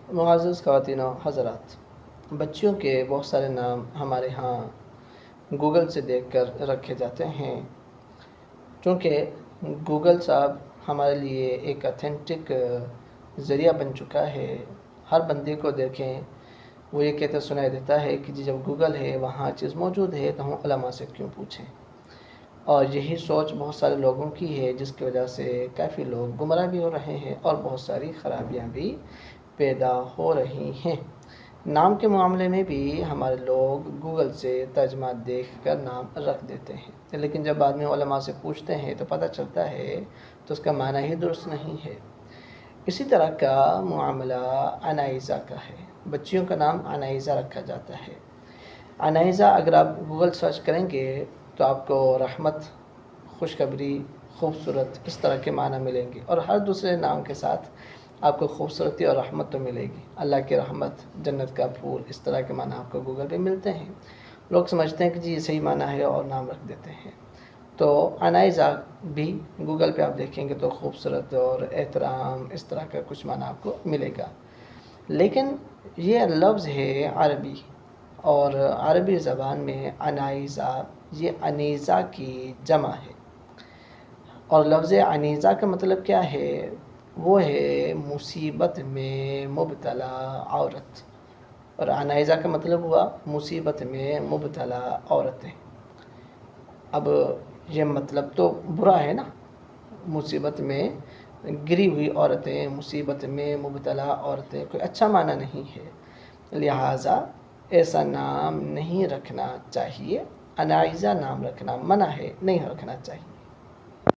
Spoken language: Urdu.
معزز خواتین و حضرات، بچیوں کے بہت سارے نام ہمارے ہاں گوگل سے دیکھ کر رکھے جاتے ہیں، چونکہ گوگل صاحب ہمارے لیے ایک اتھینٹک ذریعہ بن چکا ہے۔ ہر بندے کو دیکھیں وہ یہ کہتے سنائی دیتا ہے کہ جب گوگل ہے وہاں چیز موجود ہے تو ہم علماء سے کیوں پوچھیں، اور یہی سوچ بہت سارے لوگوں کی ہے، جس کی وجہ سے کافی لوگ گمراہ بھی ہو رہے ہیں اور بہت ساری خرابیاں بھی پیدا ہو رہی ہیں۔ نام کے معاملے میں بھی ہمارے لوگ گوگل سے ترجمہ دیکھ کر نام رکھ دیتے ہیں، لیکن جب بعد میں علماء سے پوچھتے ہیں تو پتہ چلتا ہے تو اس کا معنی ہی درست نہیں ہے۔ اسی طرح کا معاملہ عنائزہ کا ہے۔ بچیوں کا نام عنائزہ رکھا جاتا ہے۔ عنائزہ اگر آپ گوگل سرچ کریں گے تو آپ کو رحمت، خوشخبری، خوبصورت اس طرح کے معنی ملیں گے، اور ہر دوسرے نام کے ساتھ آپ کو خوبصورتی اور رحمت تو ملے گی۔ اللہ کی رحمت، جنت کا پھول، اس طرح کے معنی آپ کو گوگل پہ ملتے ہیں۔ لوگ سمجھتے ہیں کہ جی یہ صحیح معنی ہے اور نام رکھ دیتے ہیں۔ تو عنائزہ بھی گوگل پہ آپ دیکھیں گے تو خوبصورت اور احترام اس طرح کا کچھ معنی آپ کو ملے گا، لیکن یہ لفظ ہے عربی، اور عربی زبان میں عنائزہ یہ انیزہ کی جمع ہے، اور لفظ عنیزہ کا مطلب کیا ہے؟ وہ ہے مصیبت میں مبتلا عورت، اور عنائزہ کا مطلب ہوا مصیبت میں مبتلا عورتیں۔ اب یہ مطلب تو برا ہے نا، مصیبت میں گری ہوئی عورتیں، مصیبت میں مبتلا عورتیں، کوئی اچھا معنی نہیں ہے، لہٰذا ایسا نام نہیں رکھنا چاہیے۔ عنائزہ نام رکھنا منع ہے، نہیں رکھنا چاہیے۔